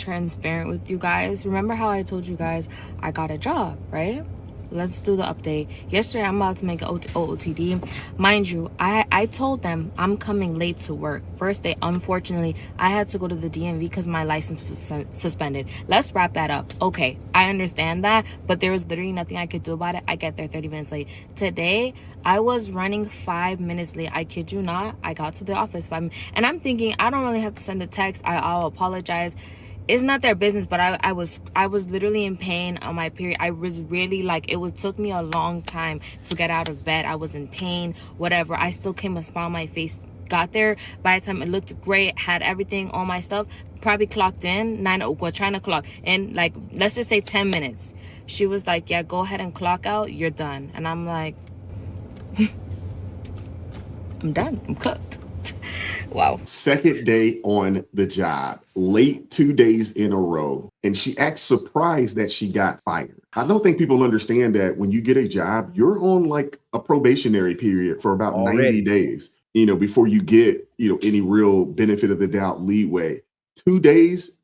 transparent with you guys. Remember how I told you guys I got a job, right? Let's do the update. Yesterday, I'm about to make an OOTD. Mind you, I told them I'm coming late to work. First day, unfortunately, I had to go to the DMV because my license was suspended. Let's wrap that up. Okay, I understand that, but there was literally nothing I could do about it. I get there 30 minutes late. Today, I was running 5 minutes late. I kid you not. I got to the office and I'm thinking I don't really have to send a text. I'll apologize. It's not their business, but I was literally in pain on my period. I was really like, took me a long time to get out of bed. I was in pain, whatever. I still came a smile on my face. Got there, by the time it looked great, had everything, all my stuff, probably clocked in, 9 o'clock, trying to clock in, like, let's just say 10 minutes. She was like, yeah, go ahead and clock out, you're done. And I'm like, I'm done, I'm cooked. Wow. Second day on the job, late 2 days in a row. And she acts surprised that she got fired. I don't think people understand that when you get a job, you're on like a probationary period for about 90 days, before you get, any real benefit of the doubt leeway. 2 days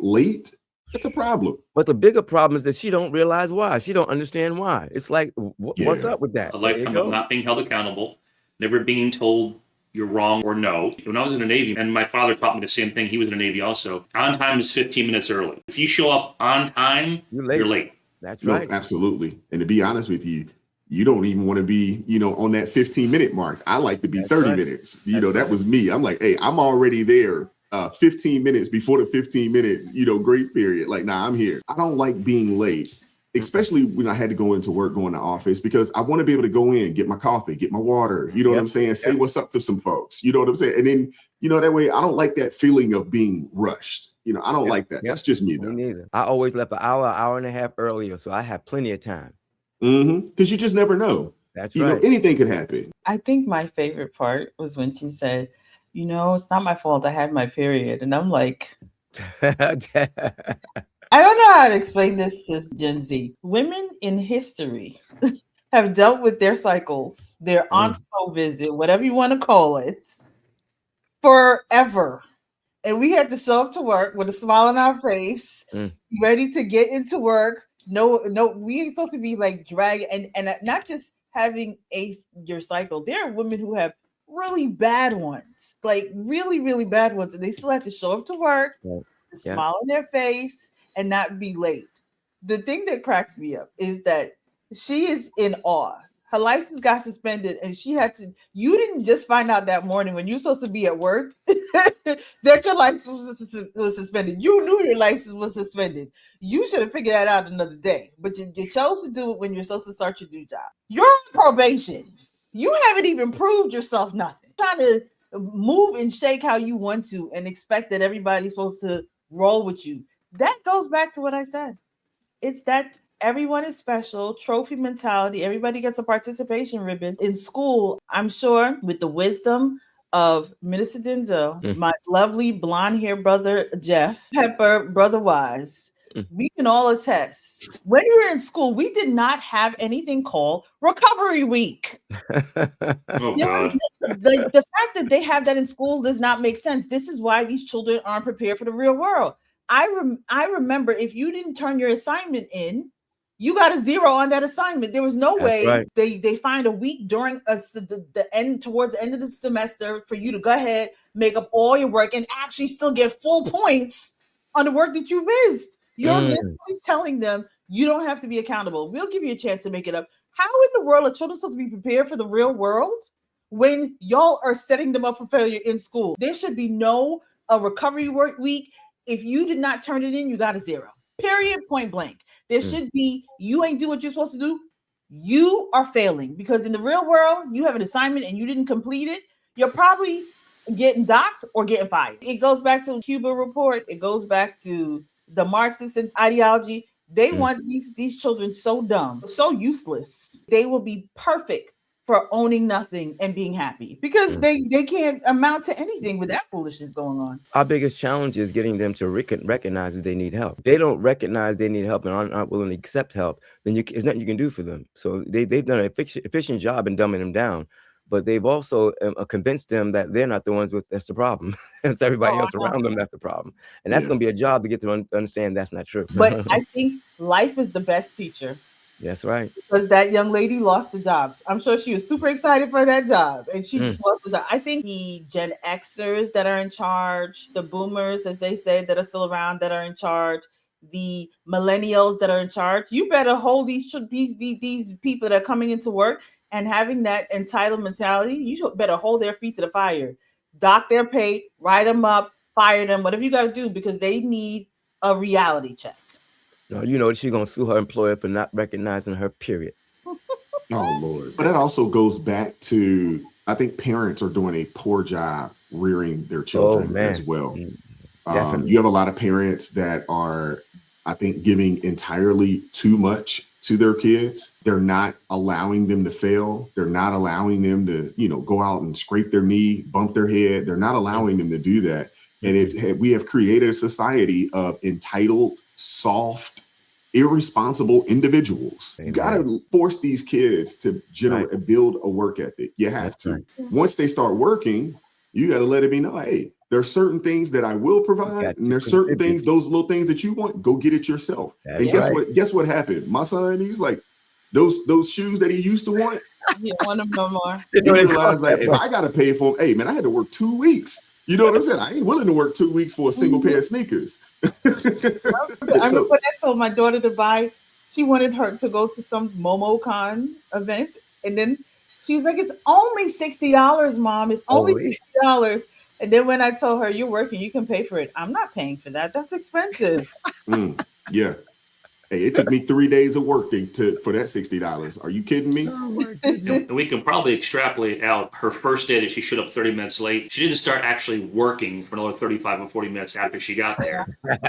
late, that's a problem. But the bigger problem is that she don't realize why. She don't understand why. It's like, what's up with that? A lifetime of not being held accountable, never being told you're wrong or no. When I was in the Navy, and my father taught me the same thing, he was in the Navy also, on time is 15 minutes early. If you show up on time, you're late. That's right. No, absolutely. And to be honest with you, you don't even want to be, on that 15-minute mark. I like to be 30 minutes. That was me. I'm like, hey, I'm already there 15 minutes before the 15 minutes, grace period. Like, nah, I'm here. I don't like being late, especially when I had to go into work, go in the office, because I want to be able to go in, get my coffee, get my water, what I'm saying? Say what's up to some folks, what I'm saying? And then, that way I don't like that feeling of being rushed. I don't like that. That's just me though. Me neither. I always left an hour and a half earlier, so I have plenty of time. Because you just never know. That's right. Anything could happen. I think my favorite part was when she said, it's not my fault. I had my period. And I'm like, I don't know how to explain this to Gen Z. Women in history have dealt with their cycles, their on-flow visit, whatever you want to call it, forever. And we had to show up to work with a smile on our face, ready to get into work. No, we ain't supposed to be like dragging and not just having your cycle. There are women who have really bad ones, like really, really bad ones, and they still have to show up to work, smile on their face, and not be late. The thing that cracks me up is that she is in awe. Her license got suspended, and she had to. You didn't just find out that morning when you were supposed to be at work that your license was suspended. You knew your license was suspended. You should have figured that out another day. But you chose to do it when you're supposed to start your new job. You're on probation. You haven't even proved yourself nothing. Trying to move and shake how you want to, and expect that everybody's supposed to roll with you. That goes back to what I said. It's that. Everyone is special, trophy mentality. Everybody gets a participation ribbon. In school, I'm sure with the wisdom of Minister Denzel, my lovely blonde-haired brother, Jeff, Pepper, brother Wise, we can all attest. When we were in school, we did not have anything called Recovery Week. The fact that they have that in schools does not make sense. This is why these children aren't prepared for the real world. I remember if you didn't turn your assignment in, you got a 0 on that assignment. There was no way they find a week during the end, towards the end of the semester, for you to go ahead, make up all your work, and actually still get full points on the work that you missed. You're literally telling them you don't have to be accountable. We'll give you a chance to make it up. How in the world are children supposed to be prepared for the real world when y'all are setting them up for failure in school? There should be no recovery work week. If you did not turn it in, you got a 0. Period, point blank. There should be, you ain't do what you're supposed to do, you are failing. Because in the real world, you have an assignment and you didn't complete it, you're probably getting docked or getting fired. It goes back to the Cuba report. It goes back to the Marxist ideology. They want these children so dumb, so useless. They will be perfect for owning nothing and being happy, because they can't amount to anything with that foolishness going on. Our biggest challenge is getting them to recognize that they need help. They don't recognize they need help and aren't willing to accept help, then there's nothing you can do for them. So they've done an efficient job in dumbing them down. but they've also convinced them that they're not the ones that's the problem. It's everybody else around them that's the problem. And that's going to be a job to get them to understand that's not true. But I think life is the best teacher. That's right. Because that young lady lost the job. I'm sure she was super excited for that job, and she just lost the job. I think the Gen Xers that are in charge, the boomers, as they say, that are still around, that are in charge, the millennials that are in charge, you better hold these people that are coming into work and having that entitled mentality. You better hold their feet to the fire, dock their pay, write them up, fire them, whatever you got to do, because they need a reality check. No, you know, she's going to sue her employer for not recognizing her, period. Oh, Lord. But that also goes back to, I think parents are doing a poor job rearing their children as well. You have a lot of parents that are, I think, giving entirely too much to their kids. They're not allowing them to fail. They're not allowing them to, you know, go out and scrape their knee, bump their head. They're not allowing them to do that. And we have created a society of entitled, soft, irresponsible individuals. You got to force these kids to build a work ethic. You have to. Once they start working, you got to let it be known, hey, there are certain things that I will provide, and there's certain things, those little things that you want, go get it yourself. And guess what happened? My son, he's like, those shoes that he used to want, he don't want them no more. He realized that if I got to pay for them, hey man, I had to work 2 weeks. You know what I'm saying? I ain't willing to work 2 weeks for a single pair of sneakers. I remember when I told my daughter to buy, she wanted her to go to some MomoCon event. And then she was like, it's only $60, Mom. It's only $60. And then when I told her, you're working, you can pay for it. I'm not paying for that. That's expensive. Yeah. Hey, it took me 3 days of working for that $60. Are you kidding me? And we can probably extrapolate out her first day that she showed up 30 minutes late. She didn't start actually working for another 35 or 40 minutes after she got there,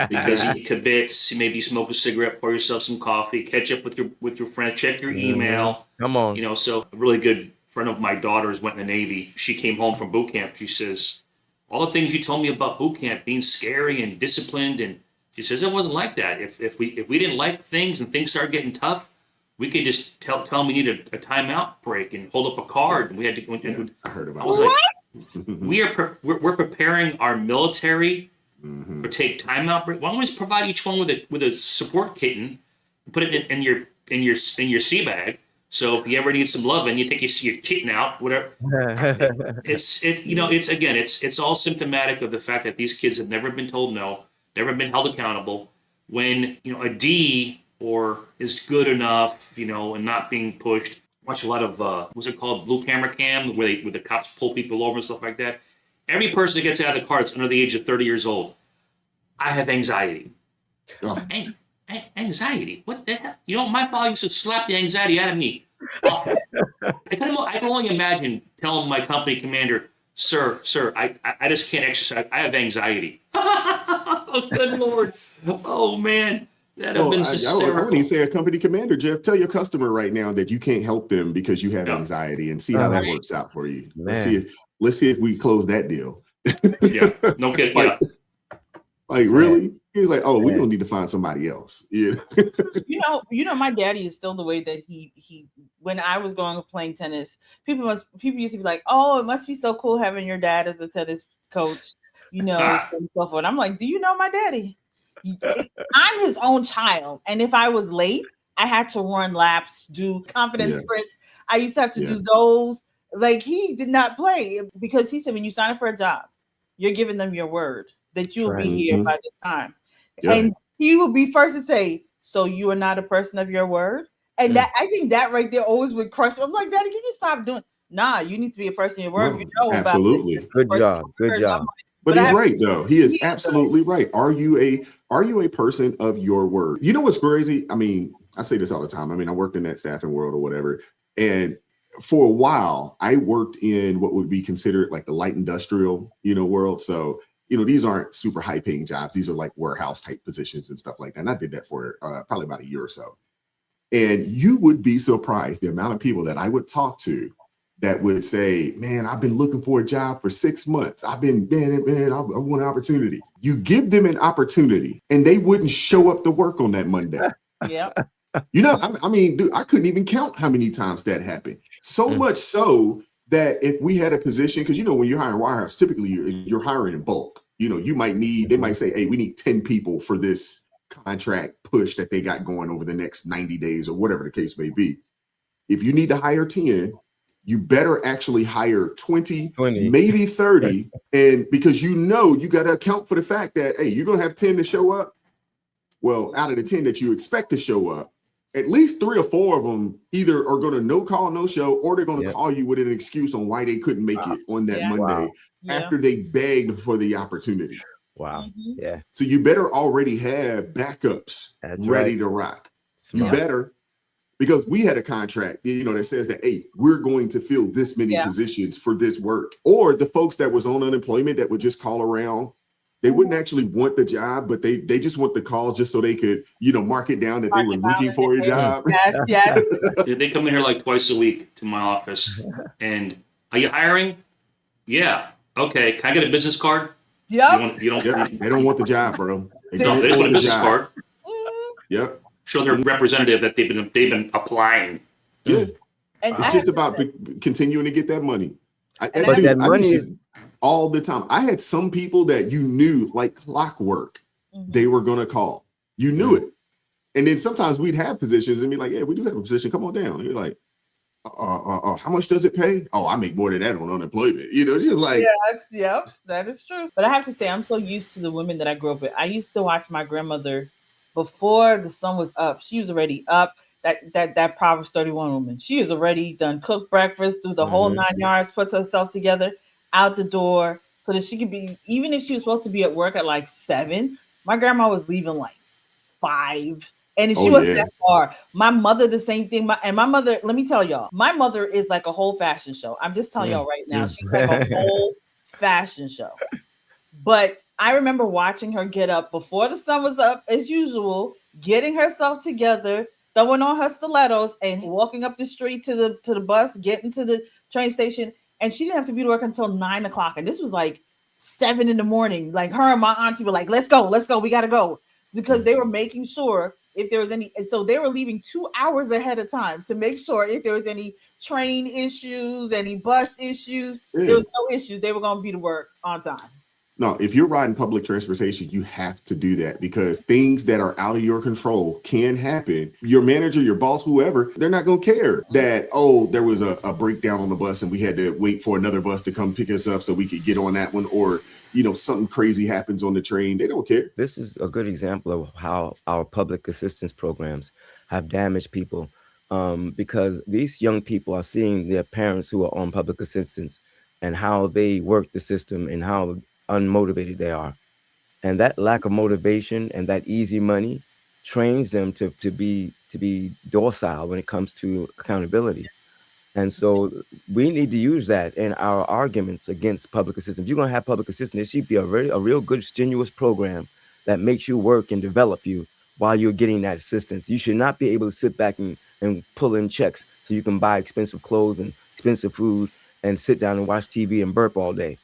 because you commit, maybe smoke a cigarette, pour yourself some coffee, catch up with your friend, check your email. Come on. You know, so a really good friend of my daughter's went in the Navy. She came home from boot camp. She says, all the things you told me about boot camp being scary and disciplined, and she says it wasn't like that. If we didn't like things and things started getting tough, we could just tell them we need a timeout break and hold up a card. And we had to. I heard about I was like, we're preparing our military to take timeout break. Why don't we just provide each one with a support kitten, and put it in your sea bag. So if you ever need some loving, you take your kitten out, whatever. It's all symptomatic of the fact that these kids have never been told no, never been held accountable. When a D or is good enough, and not being pushed. Watch a lot of what's it called, blue camera cam, where the cops pull people over and stuff like that. Every person that gets out of the car that's under the age of 30 years old, I have anxiety. Oh. Anxiety? What the hell? My father used to slap the anxiety out of me. I can only imagine telling my company commander, sir, I just can't exercise. I have anxiety. Oh, good Lord. Oh, man. That'd have been hysterical. I wouldn't even say a company commander, Jeff. Tell your customer right now that you can't help them because you have anxiety, and see how that works out for you. Man. Let's see if we close that deal. Yeah, no kidding. Like really? He's like, oh, we don't need to find somebody else. Yeah. My daddy is still the way that he when I was playing tennis, people used to be like, oh, it must be so cool having your dad as a tennis coach, and so forth. I'm like, do you know my daddy? I'm his own child. And if I was late, I had to run laps, do confidence sprints. I used to have to do those. Like, he did not play, because he said, when you sign up for a job, you're giving them your word that you'll be here by this time. Yeah. And he will be first to say, so you are not a person of your word? And that, I think that right there always would crush me. I'm like, Daddy, can you stop doing? Nah, you need to be a person of your word. Absolutely. Good job. But he's right, though. He is absolutely right. Are you a person of your word? You know what's crazy? I mean, I say this all the time. I mean, I worked in that staffing world or whatever. And for a while, I worked in what would be considered like the light industrial, world. So, these aren't super high paying jobs. These are like warehouse type positions and stuff like that. And I did that for probably about a year or so. And you would be surprised the amount of people that I would talk to that would say, man, I've been looking for a job for 6 months. I've been, man, I want an opportunity. You give them an opportunity and they wouldn't show up to work on that Monday. Yeah. I mean, dude, I couldn't even count how many times that happened. So much so that if we had a position, because when you're hiring wirehouse, typically you're hiring in bulk. You might need, they might say, hey, we need 10 people for this contract push that they got going over the next 90 days or whatever the case may be. If you need to hire 10, you better actually hire 20, maybe 30. And because you got to account for the fact that, hey, you're going to have 10 to show up. Well, out of the 10 that you expect to show up, at least 3 or 4 of them either are going to no call, no show, or they're going to call you with an excuse on why they couldn't make it on that Monday after they begged for the opportunity. Wow. Yeah. So you better already have backups ready to rock. Smart. You better, because we had a contract, that says that, hey, we're going to fill this many positions for this work. Or the folks that was on unemployment that would just call around, they wouldn't actually want the job, but they just want the call just so they could, mark it down that they were looking for a job. Yes. They come in here like twice a week to my office. And are you hiring? Yeah. Okay. Can I get a business card? Yep. You don't. They don't want the job, bro. They just want a business card. Yep. Show their representative that they've been applying. Yeah. And it's just about continuing to get that money. That money is all the time. I had some people that like clockwork, they were going to call. You knew it. And then sometimes we'd have positions and be like, yeah, we do have a position. Come on down. And you're like, how much does it pay? Oh, I make more than that on unemployment. Just like. Yes, yep, that is true. But I have to say, I'm so used to the women that I grew up with. I used to watch my grandmother before the sun was up. She was already up. That Proverbs 31 woman. She was already done cooked breakfast, through the whole 9 yards, puts herself together, out the door, so that she could be, even if she was supposed to be at work at like 7, my grandma was leaving like 5. And if she wasn't that far, my mother, the same thing. My mother, let me tell y'all, my mother is like a whole fashion show. I'm just telling y'all right now, she's like a whole fashion show. But I remember watching her get up before the sun was up, as usual, getting herself together, throwing on her stilettos and walking up the street to the bus, getting to the train station. And she didn't have to be to work until 9 o'clock. And this was like 7 in the morning. Like her and my auntie were like, let's go, we got to go. Because they were making sure if there was any, and so they were leaving 2 hours ahead of time to make sure if there was any train issues, any bus issues, there was no issues. They were going to be to work on time. No, if you're riding public transportation, you have to do that because things that are out of your control can happen. Your manager, your boss, whoever, they're not going to care that, there was a breakdown on the bus and we had to wait for another bus to come pick us up so we could get on that one, or something crazy happens on the train. They don't care. This is a good example of how our public assistance programs have damaged people, because these young people are seeing their parents who are on public assistance and how they work the system and how unmotivated they are. And that lack of motivation and that easy money trains them to be docile when it comes to accountability. And so we need to use that in our arguments against public assistance. If you're going to have public assistance, it should be a real good, strenuous program that makes you work and develop you while you're getting that assistance. You should not be able to sit back and pull in checks so you can buy expensive clothes and expensive food and sit down and watch TV and burp all day.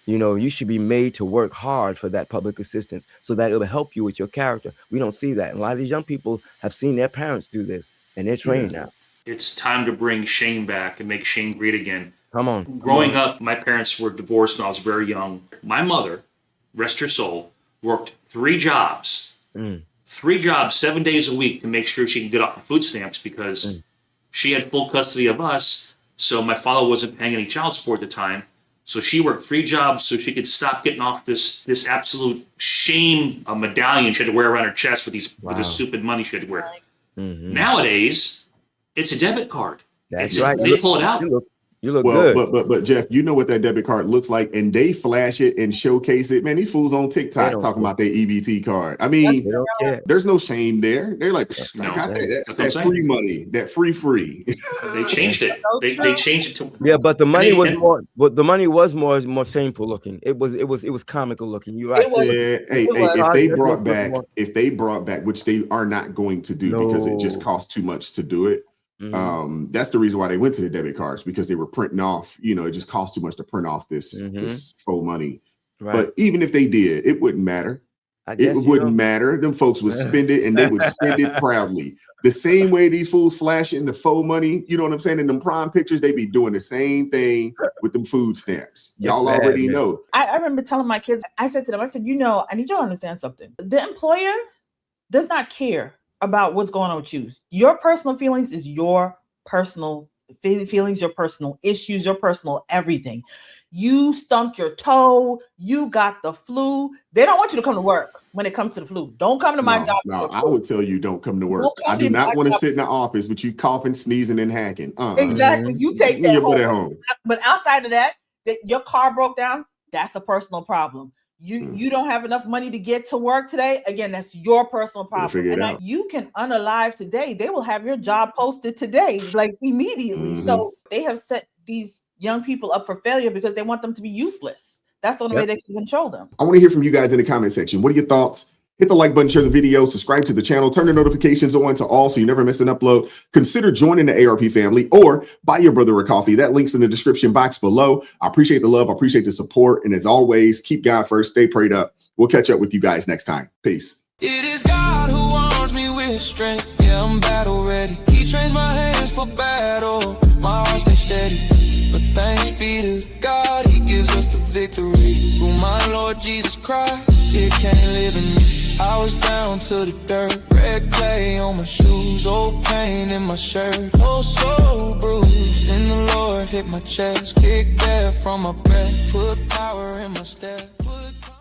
You should be made to work hard for that public assistance so that it'll help you with your character. We don't see that. And a lot of these young people have seen their parents do this and they're trained now. It's time to bring shame back and make shame great again. Come on. Growing up, my parents were divorced when I was very young. My mother, rest her soul, worked 3 jobs. 3 jobs, 7 days a week to make sure she could get off the food stamps because she had full custody of us. So my father wasn't paying any child support at the time. So she worked 3 jobs so she could stop getting off this absolute shame medallion she had to wear around her chest with this stupid money she had to wear. Nowadays, it's a debit card. That's right. They pull it out. You look good. But Jeff, you know what that debit card looks like, and they flash it and showcase it. Man, these fools on TikTok talking about their EBT card. I mean, there's no shame there. They're like, I got that. That's free money. That free. They changed it. They changed it to but the money was more. But the money was more shameful looking. It was comical looking. You're right. If they brought back, which they are not going to do because it just costs too much to do it. That's the reason why they went to the debit cards, because they were printing off, it just cost too much to print off this faux money. Right. But even if they did, it wouldn't matter. It wouldn't matter. Them folks would spend it, and they would spend it proudly. The same way these fools flashing the faux money, you know what I'm saying? In them prime pictures, they be doing the same thing with them food stamps. Y'all already know. I remember telling my kids, I said to them, I said, you know, I need y'all to understand something. The employer does not care about what's going on with you. Your personal feelings is your personal feelings, your personal issues, your personal everything. You stumped your toe, you got the flu. They don't want you to come to work when it comes to the flu. Don't come to my job. No, I would tell you don't come to work. I do not want to sit in the office with you coughing, sneezing, and hacking. Exactly. You take that home. But outside of that, your car broke down, that's a personal problem. You don't have enough money to get to work today. Again, that's your personal problem. And you can unalive today. They will have your job posted today, like immediately. So they have set these young people up for failure because they want them to be useless. That's the only way they can control them. I want to hear from you guys in the comment section. What are your thoughts? Hit the like button, share the video, subscribe to the channel, turn the notifications on to all so you never miss an upload. Consider joining the ARP family or buy your brother a coffee. That link's in the description box below. I appreciate the love. I appreciate the support. And as always, keep God first. Stay prayed up. We'll catch up with you guys next time. Peace. It is God who arms me with strength. Yeah, I'm battle ready. He trains my hands for battle. My heart stays steady. But thanks be to God, he gives us the victory. Through my Lord Jesus Christ, it can't live in me. I was down to the dirt, red clay on my shoes, old pain in my shirt, oh so bruised. And the Lord hit my chest, kicked air from my breath, put power in my step.